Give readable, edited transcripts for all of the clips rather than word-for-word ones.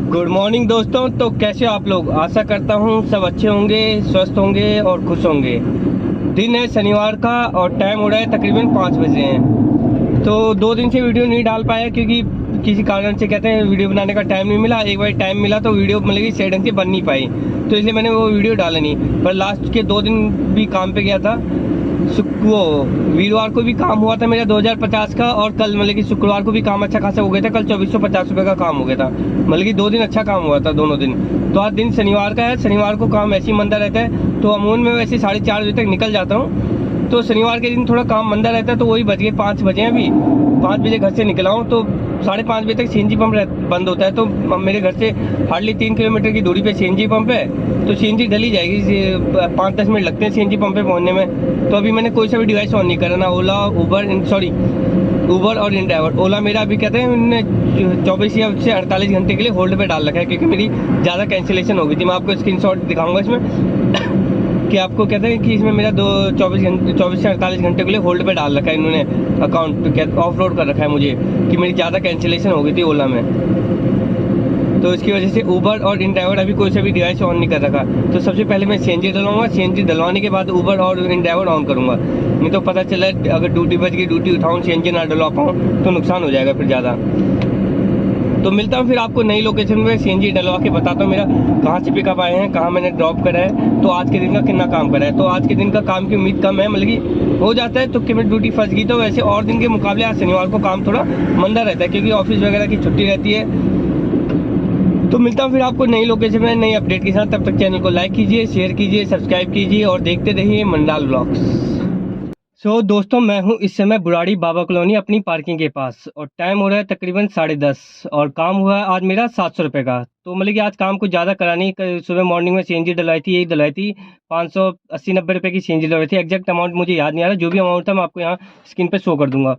Good morning दोस्तों। तो कैसे हो आप लोग? आशा करता हूँ सब अच्छे होंगे, स्वस्थ होंगे और खुश होंगे। दिन है शनिवार का और टाइम हो रहा है तकरीबन 5 बजे हैं। तो 2 दिन से वीडियो नहीं डाल पाया क्योंकि किसी कारण से कहते हैं वीडियो बनाने का टाइम नहीं मिला। एक बार टाइम मिला तो वीडियो मतलब कि सही ढंग से बन नहीं पाई, तो इसलिए मैंने वो वीडियो डाला नहीं। पर लास्ट के 2 दिन भी काम पे गया था। वो वीरवार को भी काम हुआ था मेरा 2050 का, और कल मतलब कि शुक्रवार को भी काम अच्छा खासा हो गया था। कल 2450 रुपये का काम हो गया था, मतलब कि 2 दिन अच्छा काम हुआ था दोनों दिन। तो आज दिन शनिवार का है, शनिवार को काम ऐसे ही मंदा रहता है। तो अमून में वैसे 4:30 बजे तक निकल जाता हूँ। तो शनिवार के दिन थोड़ा काम मंदा रहता है, तो वही बज गए 5 बजे अभी। 5 बजे घर से निकला हूँ तो 5:30 बजे तक सीएनजी पंप बंद होता है। तो मेरे घर से हार्डली 3 किलोमीटर की दूरी पे सीएनजी पंप है, तो सीएनजी डली जाएगी। 5-10 मिनट लगते हैं सीएनजी पंप पे पहुंचने में। तो अभी मैंने कोई सा भी डिवाइस ऑन नहीं करा, ना ओला उबर और इन ड्राइवर। ओला मेरा अभी कहते हैं उन्होंने 24 या से 48 घंटे के लिए होल्ड पे डाल रखा है, क्योंकि मेरी ज़्यादा कैंसिलेशन हो गई थी। मैं आपको स्क्रीनशॉट दिखाऊंगा इसमें कि आपको कहते हैं कि इसमें मेरा 24 से 48 घंटे के लिए होल्ड पे डाल रखा है इन्होंने। अकाउंट ऑफ रोड कर रखा है मुझे कि मेरी ज़्यादा कैंसिलेशन हो गई थी ओला में। तो इसकी वजह से उबर और इन ड्राइवर अभी कोई सा भी डिवाइस ऑन नहीं कर रखा। तो सबसे पहले मैं सीएनजी डलवाऊंगा, सीएनजी डलवाने के बाद उबर और इन ड्राइवर ऑन करूंगा। नहीं तो पता चला अगर ड्यूटी बज गई, ड्यूटी उठाऊँ, सीएनजी ना डलवा पाऊँ तो नुकसान हो जाएगा फिर ज़्यादा। तो मिलता हूँ फिर आपको नई लोकेशन में सीएनजी डलवा के बताता हूँ मेरा कहाँ से पिकअप आए हैं, कहाँ मैंने ड्रॉप करा है, तो आज के दिन का कितना काम करा है। तो आज के दिन का काम की उम्मीद कम है, मतलब कि हो जाता है तो कि मेरी ड्यूटी फंस गई। तो वैसे और दिन के मुकाबले आज शनिवार को काम थोड़ा मंदा रहता है, क्योंकि ऑफिस वगैरह की छुट्टी रहती है। तो मिलता हूँ फिर आपको नई लोकेशन में नई अपडेट के साथ। तब तक चैनल को लाइक कीजिए, शेयर कीजिए, सब्सक्राइब कीजिए और देखते रहिए मंडाल ब्लॉग्स। दोस्तों, मैं हूँ इस समय बुराड़ी बाबा कॉलोनी अपनी पार्किंग के पास, और टाइम हो रहा है तकरीबन 10:30, और काम हुआ है आज मेरा 700 रुपये का। तो मतलब कि आज काम कुछ ज़्यादा करा नहीं। सुबह मॉर्निंग में सीएनजी डलवाई थी, यही डलवाई थी। 580-90 रुपये की सीएनजी डलवाई थी। एग्जैक्ट अमाउंट मुझे याद नहीं आ रहा, जो भी अमाउंट था मैं आपको यहाँ स्क्रीन पे शो कर दूंगा।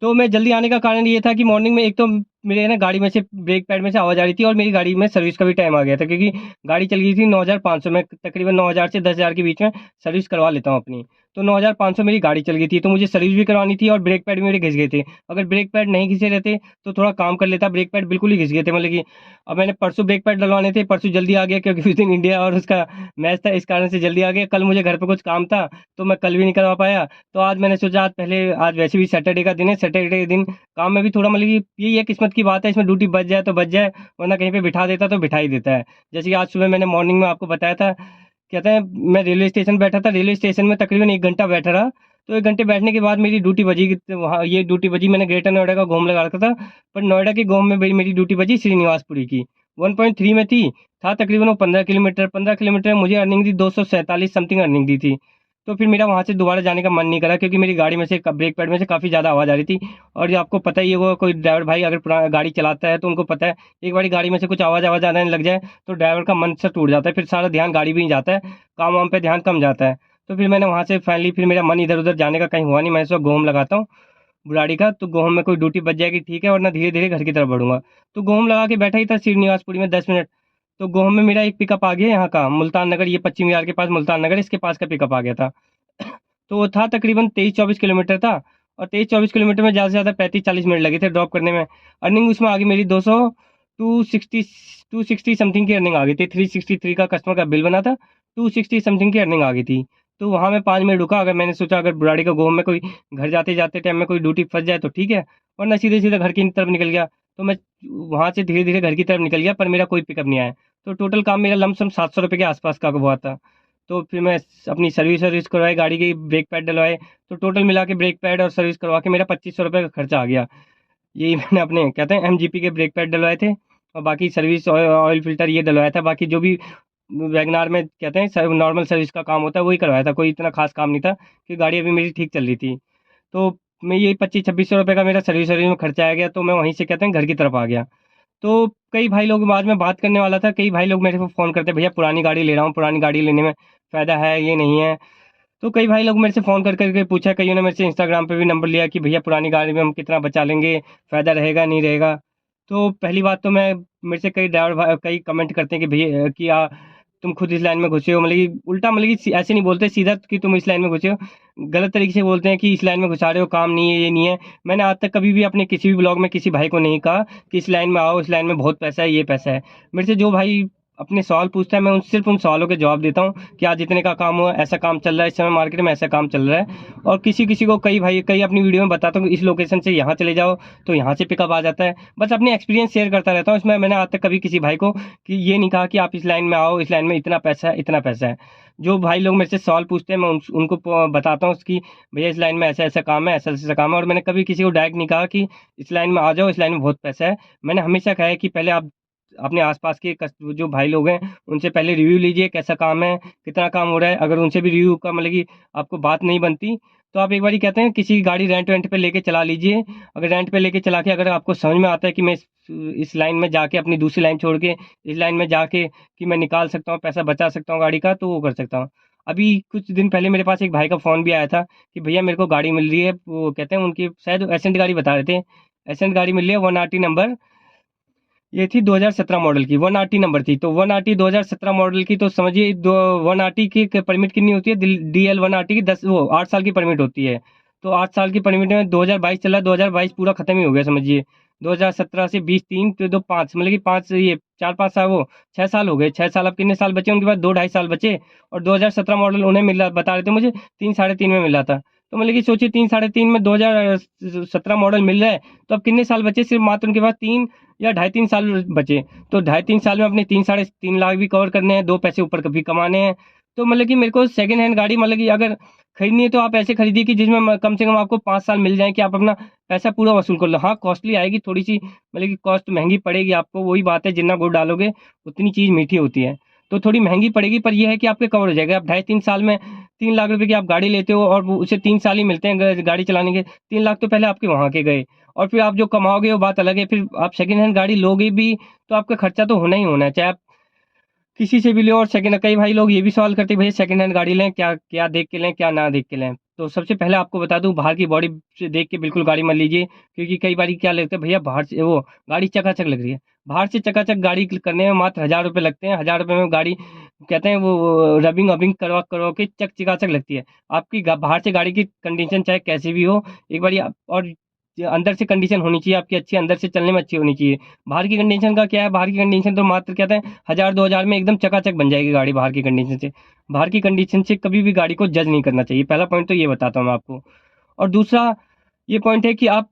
तो मैं जल्दी आने का कारण ये था कि मॉर्निंग में एक तो मेरे ना गाड़ी में से ब्रेक पैड में से आवाज़ आ रही थी, और मेरी गाड़ी में सर्विस का भी टाइम आ गया था, क्योंकि गाड़ी चल गई थी 9,500 में। तकरीबन 9,000 से 10,000 के बीच में सर्विस करवा लेता हूँ अपनी। तो 9,500 मेरी गाड़ी चल गई थी, तो मुझे सर्विस भी करवानी थी, और ब्रेक पैड भी मेरे घिस गए थे। अगर ब्रेक पैड नहीं घिसे रहते तो थोड़ा काम कर लेता। ब्रेक पैड बिल्कुल ही घिस गए थे, मतलब कि अब मैंने परसों ब्रेक पैड डलवाने थे, परसों जल्दी आ गया क्योंकि उस दिन इंडिया और उसका मैच था, इस कारण से जल्दी आ गया। कल मुझे घर पे कुछ काम था तो मैं कल भी नहीं करवा पाया। तो आज मैंने सोचा आज वैसे भी सैटरडे का दिन है, सैटरडे के दिन काम में भी थोड़ा मतलब कि यही है, किस्मत की बात है, इसमें ड्यूटी बच जाए तो बच जाए, वरना कहीं पे बिठा देता तो बिठा ही देता है। जैसे कि आज सुबह मैंने मॉर्निंग में आपको बताया था, कहते हैं मैं रेलवे स्टेशन बैठा था, रेलवे स्टेशन में तकरीबन 1 घंटा बैठा रहा। तो 1 घंटे बैठने के बाद मेरी ड्यूटी बजी, वहाँ ये ड्यूटी बजी, मैंने ग्रेटर नोएडा का घूम लगा रखा था। पर नोएडा के घूम में मेरी ड्यूटी बजी श्रीनिवासपुरी की, 1.3 में थी। था तकरीबन वो 15 किलोमीटर, 15 किलोमीटर में मुझे अर्निंग दी 247 समथिंग अर्निंग दी थी। तो फिर मेरा वहाँ से दोबारा जाने का मन नहीं करा, क्योंकि मेरी गाड़ी में से ब्रेक पैड में से काफ़ी ज़्यादा आवाज़ आ रही थी। और ये आपको पता ही है, वो कोई ड्राइवर भाई अगर पुराना गाड़ी चलाता है तो उनको पता है, एक बारी गाड़ी में से कुछ आवाज़ आने लग जाए तो ड्राइवर का मन से टूट जाता है, फिर सारा ध्यान गाड़ी भी नहीं जाता है, काम वाम पे ध्यान कम जाता है। तो फिर मैंने वहाँ से फाइनली, फिर मेरा मन इधर उधर जाने का कहीं हुआ नहीं। मैं इस वक्त गोहम लगाता हूँ बुराड़ी का, तो गोहम में कोई ड्यूटी बच जाएगी ठीक है, वरना धीरे धीरे घर की तरफ बढ़ूंगा। तो गोहम लगा के बैठा ही था श्रीनिवासपुरी में 10 मिनट। तो गोहम में मेरा एक पिकअप आ गया यहाँ का, मुल्तान नगर, ये पश्चिम विहार के पास मुल्तान नगर, इसके पास का पिकअप आ गया था। तो वो था तकरीबन 23-24 किलोमीटर था। और 23-24 किलोमीटर में ज़्यादा से ज़्यादा 35-40 मिनट लगे थे ड्रॉप करने में। अर्निंग उसमें आ गई मेरी 260 समथिंग की अर्निंग आ गई थी। 363 का कस्टमर का बिल बना था, 260 समथिंग की अर्निंग आ गई थी। तो वहाँ मैं 5 मिनट रुका। अगर मैंने सोचा अगर बुराड़ी का गोम में कोई घर जाते जाते टाइम में कोई ड्यूटी फंस जाए तो ठीक है, वरना सीधे सीधे घर की तरफ निकल गया। तो मैं वहाँ से धीरे धीरे घर की तरफ निकल गया, पर मेरा कोई पिकअप नहीं आया। तो टोटल काम मेरा लमसम 700 रुपये के आसपास का हुआ था। तो फिर मैं अपनी सर्विस करवाई, गाड़ी की ब्रेक पैड डलवाए। तो टोटल मिला के ब्रेक पैड और सर्विस करवा के मेरा 2500 रुपये का खर्चा आ गया। यही मैंने अपने कहते हैं एमजीपी के ब्रेक पैड डलवाए थे, और बाकी सर्विस ऑयल फिल्टर ये डलवाया था। बाकी जो भी वैगनार में कहते हैं नॉर्मल सर्विस का काम होता है वही करवाया था, कोई इतना खास काम नहीं था, कि गाड़ी अभी मेरी ठीक चल रही थी। तो मैं यही 2500-2600 रुपये का मेरा सर्विस में खर्चा आ गया। तो मैं वहीं से कहते हैं घर की तरफ आ गया। तो कई भाई लोग, बाद में बात करने वाला था, कई भाई लोग मेरे को फ़ोन करते, भैया पुरानी गाड़ी ले रहा हूँ, पुरानी गाड़ी लेने में फ़ायदा है ये नहीं है। तो कई भाई लोग मेरे से फ़ोन कर करके पूछा, कईयों ने मेरे से इंस्टाग्राम पे भी नंबर लिया कि भैया पुरानी गाड़ी में हम कितना बचा लेंगे, फ़ायदा रहेगा नहीं रहेगा। तो पहली बात तो मैं, मेरे से कई ड्राइवर भाई कई कमेंट करते हैं कि भैया तुम खुद इस लाइन में घुसे हो, मतलब कि उल्टा, मतलब कि ऐसे नहीं बोलते सीधा कि तुम इस लाइन में घुसे हो, गलत तरीके से बोलते हैं कि इस लाइन में घुसा रहे हो, काम नहीं है, ये नहीं है। मैंने आज तक कभी भी अपने किसी भी ब्लॉग में किसी भाई को नहीं कहा कि इस लाइन में आओ, इस लाइन में बहुत पैसा है, ये पैसा है। मेरे से जो भाई अपने सवाल पूछता है, मैं सिर्फ उन सवालों के जवाब देता हूँ कि आज इतने का काम हुआ, ऐसा काम चल रहा है, इस समय मार्केट में ऐसा काम चल रहा है। और किसी किसी को कई अपनी वीडियो में बताता हूँ कि इस लोकेशन से यहाँ चले जाओ तो यहाँ से पिकअप आ जाता है। बस अपने एक्सपीरियंस शेयर करता रहता हूँ इसमें। मैंने आज तक कभी किसी भाई को कि ये नहीं कहा कि आप इस लाइन में आओ, इस लाइन में इतना पैसा है, इतना पैसा है। जो भाई लोग मेरे से सवाल पूछते हैं, मैं उनको बताता हूँ कि भैया इस लाइन में ऐसा ऐसा काम है, ऐसा ऐसा काम है। और मैंने कभी किसी को डायरेक्ट नहीं कहा कि इस लाइन में आ जाओ, इस लाइन में बहुत पैसा है। मैंने हमेशा कहा है कि पहले आप अपने आसपास के जो भाई लोग हैं उनसे पहले रिव्यू लीजिए, कैसा काम है, कितना काम हो रहा है। अगर उनसे भी रिव्यू का मतलब कि आपको बात नहीं बनती, तो आप एक बार कहते हैं किसी गाड़ी रेंट वेंट पे लेके चला लीजिए। अगर रेंट पे लेके चला के अगर आपको समझ में आता है कि मैं इस लाइन में जाके अपनी दूसरी लाइन छोड़ के इस लाइन में जाके कि मैं निकाल सकता हूँ, पैसा बचा सकता हूँ गाड़ी का, तो वो कर सकता हूँ। अभी कुछ दिन पहले मेरे पास एक भाई का फ़ोन भी आया था कि भैया मेरे को गाड़ी मिल रही है, वो कहते हैं उनकी शायद एसेंट गाड़ी बता रहे थे, एसेंट गाड़ी मिल रही है 180 नंबर। ये थी 2017 मॉडल की, 180 नंबर थी। तो 180 2017 मॉडल की, तो समझिए दो 180 की परमिट कितनी होती है, DL 180 की 8 साल की परमिट होती है। तो 8 साल की परमिट में 2022 चला, 2022 पूरा खत्म ही हो गया समझिए। 2017 से 20 3 तो 2 5, मतलब कि 5 ये 4 5 साल, वो 6 साल हो गए। 6 साल, अब कितने साल बचे उनके पास, 2 ढाई साल बचे। और 2017 मॉडल उन्हें मिला, बता रहे थे मुझे 3 साढ़े 3 में मिला था। तो मतलब कि सोचिए 3 साढ़े 3 में 2017 मॉडल मिल रहा है, तो अब कितने साल बचे, सिर्फ मात्र उनके पास 3 या ढाई 3 साल बचे। तो ढाई 3 साल में अपने 3 साढ़े 3 लाख भी कवर करने हैं, 2 पैसे ऊपर भी कमाने हैं। तो मतलब कि मेरे को सेकंड हैंड गाड़ी, मतलब कि अगर खरीदनी है तो आप ऐसे खरीदिए कि जिसमें कम से कम आपको 5 साल मिल जाए, कि आप अपना पैसा पूरा वसूल कर लो। हाँ, कॉस्टली आएगी थोड़ी सी, मतलब कि कॉस्ट महंगी पड़ेगी आपको, वही बात है, जितना गुड़ डालोगे उतनी चीज़ मीठी होती है। तो थोड़ी महंगी पड़ेगी, पर यह है कि आपके कवर हो जाएगा। आप ढाई 3 साल में 3 लाख रुपए की आप गाड़ी लेते हो, और वो उसे 3 साल ही मिलते हैं गाड़ी चलाने के। 3 लाख तो पहले आपके वहाँ के गए, और फिर आप जो कमाओगे वो बात अलग है। फिर आप सेकंड हैंड गाड़ी लोगे भी तो आपका खर्चा तो होना ही होना है, चाहे आप किसी से भी लो। और सेकंड, कई भाई लोग ये भी सवाल करते हैं भैया सेकंड हैंड गाड़ी लें, क्या क्या देख के लें, क्या ना देख के लें। तो सबसे पहले आपको बता दूं, बाहर की बॉडी से देख के बिल्कुल गाड़ी मत लीजिए, क्योंकि कई बार क्या लगता है भैया बाहर से वो गाड़ी चकाचक लग रही है। बाहर से चकाचक गाड़ी करने में मात्र 1000 रुपये लगते हैं। 1000 रुपये में गाड़ी, कहते हैं वो रबिंग वबिंग करवा करवा के चकाचक लगती है। आपकी बाहर से गाड़ी की कंडीशन चाहे कैसी भी हो, एक बार और अंदर से कंडीशन होनी चाहिए आपकी अच्छी, अंदर से चलने में अच्छी होनी चाहिए। बाहर की कंडीशन का क्या है, बाहर की कंडीशन तो मात्र कहते हैं 1000 2000 में एकदम चकाचक बन जाएगी गाड़ी। बाहर की कंडीशन से, बाहर की कंडीशन से कभी भी गाड़ी को जज नहीं करना चाहिए। पहला पॉइंट तो ये बताता हूँ मैं आपको। और दूसरा ये पॉइंट है कि आप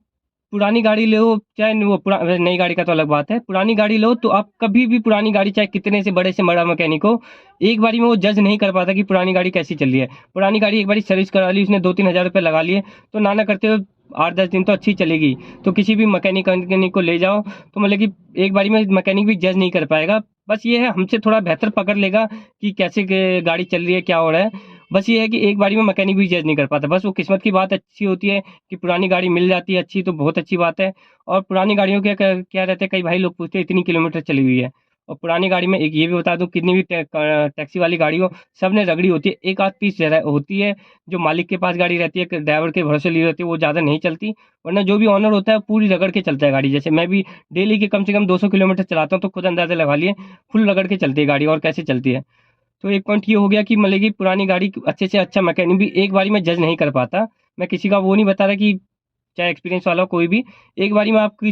पुरानी गाड़ी लो, चाहे वो नई गाड़ी का तो अलग बात है, पुरानी गाड़ी लो तो आप कभी भी पुरानी गाड़ी, चाहे कितने से बड़े से बड़ा मैकेनिक हो, एक बारी में वो जज नहीं कर पाता कि पुरानी गाड़ी कैसी चल रही है। पुरानी गाड़ी एक बारी सर्विस करा ली, उसने 2 3 हज़ार रुपये लगा लिए, तो ना करते हुए 8 10 दिन तो अच्छी चलेगी। तो किसी भी मैकेनिक को ले जाओ, तो मतलब कि एक बारी में मैकेनिक भी जज नहीं कर पाएगा। बस ये है, हमसे थोड़ा बेहतर पकड़ लेगा कि कैसे गाड़ी चल रही है, क्या हो रहा है। बस ये है कि एक बारी में मैकेनिक भी जज नहीं कर पाता। बस वो किस्मत की बात अच्छी होती है कि पुरानी गाड़ी मिल जाती है अच्छी, तो बहुत अच्छी बात है। और पुरानी गाड़ियों के क्या रहते हैं, कई भाई लोग पूछते हैं इतनी किलोमीटर चली हुई है। और पुरानी गाड़ी में एक ये भी बता दूं, कितनी भी टैक्सी वाली गाड़ी हो, सब ने रगड़ी होती है। एक आध पीस होती है जो मालिक के पास गाड़ी रहती है, ड्राइवर के भरोसे ली रहती है, वो ज़्यादा नहीं चलती। वरना जो भी ऑनर होता है पूरी रगड़ के चलता है गाड़ी। जैसे मैं भी डेली के कम से कम 200 किलोमीटर चलाता हूँ, तो खुद अंदाजा लगा लिए फुल रगड़ के चलती है गाड़ी, और कैसे चलती है। तो एक पॉइंट ये हो गया कि मतलब कि पुरानी गाड़ी अच्छे से अच्छा मैकेनिक भी एक बारी में जज नहीं कर पाता। मैं किसी का वो नहीं बता रहा कि चाहे एक्सपीरियंस वाला हो कोई भी, एक बारी में आपकी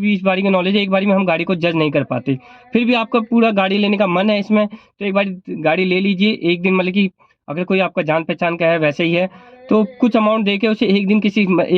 इस बारी का नॉलेज है, एक बारी में हम गाड़ी को जज नहीं कर पाते। फिर भी आपका पूरा गाड़ी लेने का मन है इसमें, तो एक बार गाड़ी ले लीजिए एक दिन, मतलब कि अगर कोई आपका जान पहचान का है वैसे ही है, तो कुछ अमाउंट दे के उसे एक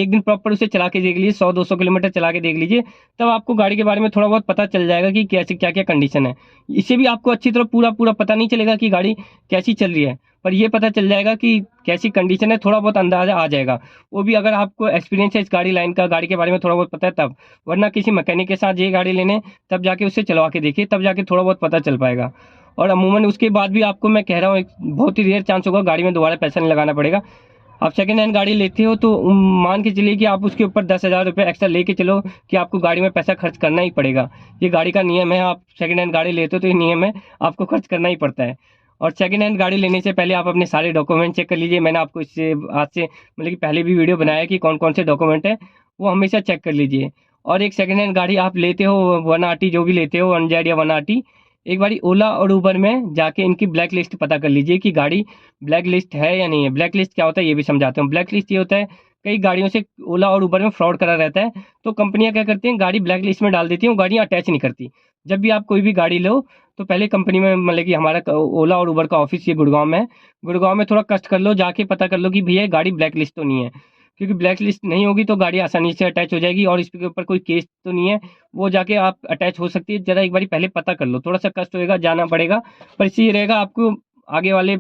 दिन प्रॉपर उसे चला के देख लीजिए, 100 200 किलोमीटर चला के देख लीजिए। तब आपको गाड़ी के बारे में थोड़ा बहुत पता चल जाएगा कि कैसे क्या क्या कंडीशन है। इससे भी आपको अच्छी तरह पूरा पूरा पता नहीं चलेगा कि गाड़ी कैसी चल रही है, पर ये पता चल जाएगा कि कैसी कंडीशन है, थोड़ा बहुत अंदाजा आ जाएगा। वो भी अगर आपको एक्सपीरियंस है इस गाड़ी लाइन का, गाड़ी के बारे में थोड़ा बहुत पता है तब। वरना किसी मैकेनिक के साथ ये गाड़ी लेने, तब जाके उससे चलवा के देखिए, तब जाके थोड़ा बहुत पता चल पाएगा। और अमूमन उसके बाद भी आपको मैं कह रहा हूँ, एक बहुत ही रेयर चांस होगा गाड़ी में दोबारा पैसा नहीं लगाना पड़ेगा। आप सेकंड हैंड गाड़ी लेते हो तो मान के चलिए कि आप उसके ऊपर 10 हज़ार रुपये एक्स्ट्रा लेके चलो कि आपको गाड़ी में पैसा खर्च करना ही पड़ेगा। ये गाड़ी का नियम है, आप सेकंड हैंड गाड़ी लेते हो तो ये नियम है, आपको खर्च करना ही पड़ता है। और सेकंड हैंड गाड़ी लेने से पहले आप अपने सारे डॉक्यूमेंट चेक कर लीजिए। मैंने आपको इससे आज से मतलब कि पहले भी वीडियो बनाया है कि कौन कौन से डॉक्यूमेंट है, वो हमेशा चेक कर लीजिए। और एक सेकंड हैंड गाड़ी आप लेते हो 180 जो भी लेते हो, 1Z या 180, एक बारी ओला और उबर में जाके इनकी ब्लैक लिस्ट पता कर लीजिए कि गाड़ी ब्लैक लिस्ट है या नहीं है। ब्लैक लिस्ट क्या होता है ये भी समझाता हूँ। ब्लैक लिस्ट ये होता है, कई गाड़ियों से ओला और उबर में फ्रॉड करा रहता है, तो कंपनियां क्या करती हैं, गाड़ी ब्लैक लिस्ट में डाल देती हैं, वो गाड़ियाँ अटैच नहीं करती। जब भी आप कोई भी गाड़ी लो तो पहले कंपनी में, मतलब कि हमारा ओला और उबर का ऑफिस ये गुड़गांव में है, गुड़गांव में थोड़ा कष्ट कर लो, जाके पता कर लो कि भैया ये गाड़ी ब्लैक लिस्ट तो नहीं है। क्योंकि ब्लैक लिस्ट नहीं होगी तो गाड़ी आसानी से अटैच हो जाएगी और इसके ऊपर कोई केस तो नहीं है, वो जाके आप अटैच हो सकती है। जरा एक बारी पहले पता कर लो, थोड़ा सा कष्ट होएगा, जाना पड़ेगा, पर इससे ये रहेगा आपको आगे वाले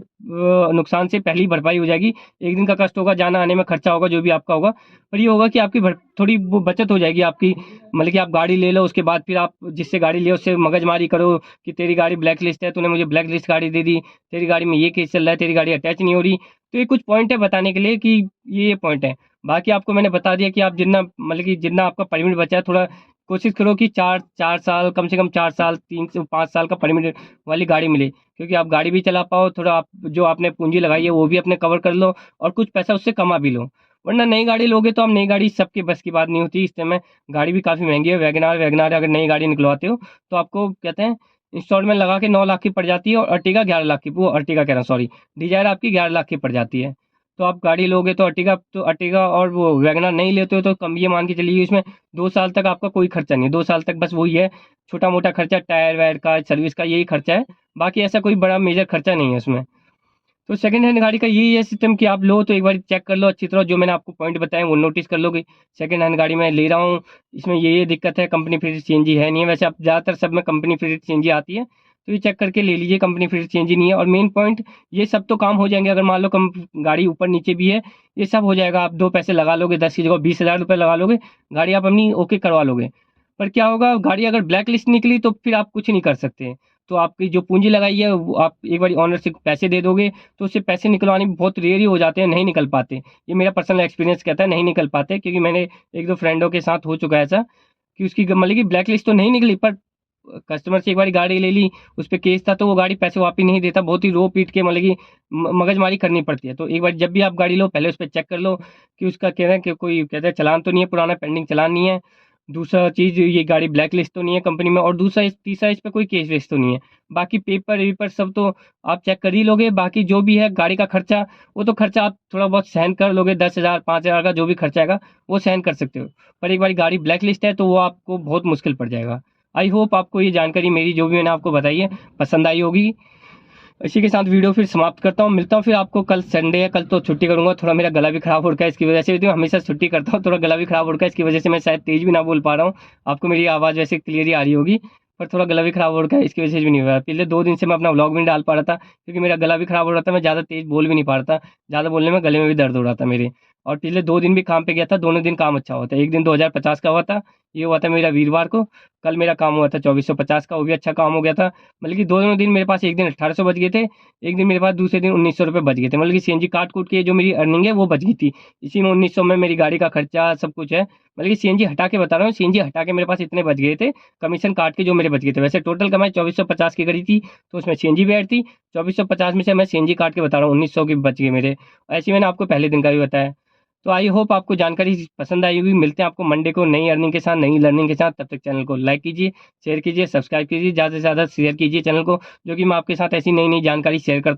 नुकसान से पहली भरपाई हो जाएगी। एक दिन का कष्ट होगा, जाना आने में खर्चा होगा जो भी आपका होगा, पर ये होगा कि आपकी थोड़ी वो बचत हो जाएगी आपकी। मतलब कि आप गाड़ी ले लो, उसके बाद फिर आप जिससे गाड़ी लिया उससे मगजमारी करो कि तेरी गाड़ी ब्लैक लिस्ट है, तूने मुझे ब्लैक लिस्ट गाड़ी दे दी, तेरी गाड़ी में ये केस चल रहा है, तेरी गाड़ी अटैच नहीं हो रही। तो ये कुछ पॉइंट है बताने के लिए कि ये पॉइंट है। बाकी आपको मैंने बता दिया कि आप जितना, मतलब कि जितना आपका परमिट बचा है, थोड़ा कोशिश करो कि चार चार साल, कम से कम 4 साल, 3 से 5 साल का परमिट वाली गाड़ी मिले, क्योंकि आप गाड़ी भी चला पाओ, थोड़ा आप जो आपने पूंजी लगाई है वो भी अपने कवर कर लो और कुछ पैसा उससे कमा भी लो। वरना नई गाड़ी लोगे तो आप, नई गाड़ी सबके बस की बात नहीं होती इस समय, गाड़ी भी काफ़ी महंगी है। वैगनार वैगनार अगर नई गाड़ी निकलवाते हो तो आपको कहते हैं इंस्टॉलमेंट लगा के 9 लाख की पड़ जाती है, और अर्टिगा 11 लाख की, वो अर्टिगा कह रहा हूँ सॉरी, डिजायर आपकी 11 लाख की पड़ जाती है। तो आप गाड़ी लोगे तो अर्टिगा, तो अर्टिगा और वो वैगनार नहीं लेते हो तो कम ये मान के चलिए इसमें 2 साल तक आपका कोई खर्चा नहीं है। 2 साल तक बस वही है, छोटा मोटा खर्चा टायर वायर का, सर्विस का, यही खर्चा है। बाकी ऐसा कोई बड़ा मेजर खर्चा नहीं है उसमें। तो सेकंड हैंड गाड़ी का यही है सिस्टम कि आप लो तो एक बार चेक कर लो अच्छी तरह, जो मैंने आपको पॉइंट बताए वो नोटिस कर लो कि सेकंड हैंड गाड़ी मैं ले रहा हूँ, इसमें ये दिक्कत है, कंपनी फिटेड सीएनजी है नहीं है। वैसे आप ज़्यादातर सब में कंपनी फिटेड सीएनजी आती है, तो ये चेक करके ले लीजिए कंपनी फिटेड सीएनजी नहीं है। और मेन पॉइंट, ये सब तो काम हो जाएंगे अगर मान लो कम गाड़ी ऊपर नीचे भी है, ये सब हो जाएगा। आप 2 पैसे लगा लोगे, 10 की जगह 20 हज़ार रुपये लगा लोगे, गाड़ी आप अपनी ओके करवा लोगे। पर क्या होगा, गाड़ी अगर ब्लैक लिस्ट निकली तो फिर आप कुछ नहीं कर सकते। तो आपकी जो पूंजी लगाई है वो आप एक बार ऑनर से पैसे दे दोगे तो उससे पैसे निकलवाने में बहुत रेयर ही हो जाते हैं, नहीं निकल पाते। ये मेरा पर्सनल एक्सपीरियंस कहता है नहीं निकल पाते, क्योंकि मैंने एक दो फ्रेंडों के साथ हो चुका है ऐसा कि उसकी मतलब कि ब्लैक लिस्ट तो नहीं निकली, पर कस्टमर से एक बार गाड़ी ले ली, उस पर केस था तो वो गाड़ी पैसे वापस नहीं देता, बहुत ही रो पीट के मतलब कि मगजमारी करनी पड़ती है। तो एक बार जब भी आप गाड़ी लो पहले उस पर चेक कर लो कि उसका कह रहे हैं कि कोई कहते हैं चलान तो नहीं है, पुराना पेंडिंग चलान नहीं है, दूसरा चीज़ ये गाड़ी ब्लैक लिस्ट तो नहीं है कंपनी में, और दूसरा तीसरा इस पे कोई केस वेस तो नहीं है। बाकी पेपर वेपर सब तो आप चेक कर ही लोगे। बाकी जो भी है गाड़ी का खर्चा, वो तो खर्चा आप थोड़ा बहुत सहन कर लोगे, 10 हज़ार 5 हज़ार का जो भी खर्चा आएगा वो सहन कर सकते हो। पर एक बार गाड़ी ब्लैक लिस्ट है तो वो आपको बहुत मुश्किल पड़ जाएगा। आई होप आपको ये जानकारी मेरी जो भी मैंने आपको बताई है पसंद आई होगी। इसी के साथ वीडियो फिर समाप्त करता हूँ, मिलता हूँ फिर आपको कल। संडे है, कल तो छुट्टी करूंगा, थोड़ा मेरा गला भी खराब हो रखा है इसकी वजह से, तो हमेशा छुट्टी करता हूँ, थोड़ा गला भी खराब हो रखा है इसकी वजह से मैं शायद तेज भी ना बोल पा रहा हूँ। आपको मेरी आवाज़ वैसे क्लियर ही आ रही होगी, पर थोड़ा गला भी खराब हो रखा है इसकी वजह से भी नहीं हो रहा। पिछले 2 दिन से मैं अपना व्लॉग भी नहीं डाल पा रहा था क्योंकि मेरा गला भी खराब हो रहा था, मैं ज़्यादा तेज बोल भी नहीं पा रहा था, ज़्यादा बोलने में गले में भी दर्द हो रहा था मेरे। और पिछले 2 दिन भी काम पे गया था, दोनों दिन काम अच्छा हुआ था। एक दिन 2050 का हुआ था, ये हुआ था मेरा वीरवार को। कल मेरा काम हुआ था 2450 का, वो भी अच्छा काम हो गया था। मतलब कि दोनों दिन मेरे पास, एक दिन 1800 बच गए थे, एक दिन मेरे पास दूसरे दिन 1900 रुपये बच गए थे। मतलब कि सीएनजी काट कूट के जो मेरी अर्निंग है वो बच गई थी, इसी में 1900 में मेरी गाड़ी का खर्चा सब कुछ है। मतलब कि सीएनजी हटा के बता रहा हूँ, सीएनजी हटा के मेरे पास इतने बच गए थे, कमीशन काट के जो मेरे बच गए थे। वैसे टोटल कमाई 2450 की करी थी, तो उसमें सीएनजी भी ऐड थी। 2450 में से मैं सीएनजी काट के बता रहा हूँ 1900 की बच गए मेरे। ऐसे ही मैंने आपको पहले दिन का भी बताया। तो आई होप आपको जानकारी पसंद आई होगी। मिलते हैं आपको मंडे को नई अर्निंग के साथ, नई लर्निंग के साथ। तब तक चैनल को लाइक कीजिए, शेयर कीजिए, सब्सक्राइब कीजिए, ज़्यादा से ज़्यादा शेयर कीजिए चैनल को, जो कि मैं आपके साथ ऐसी नई नई जानकारी शेयर करता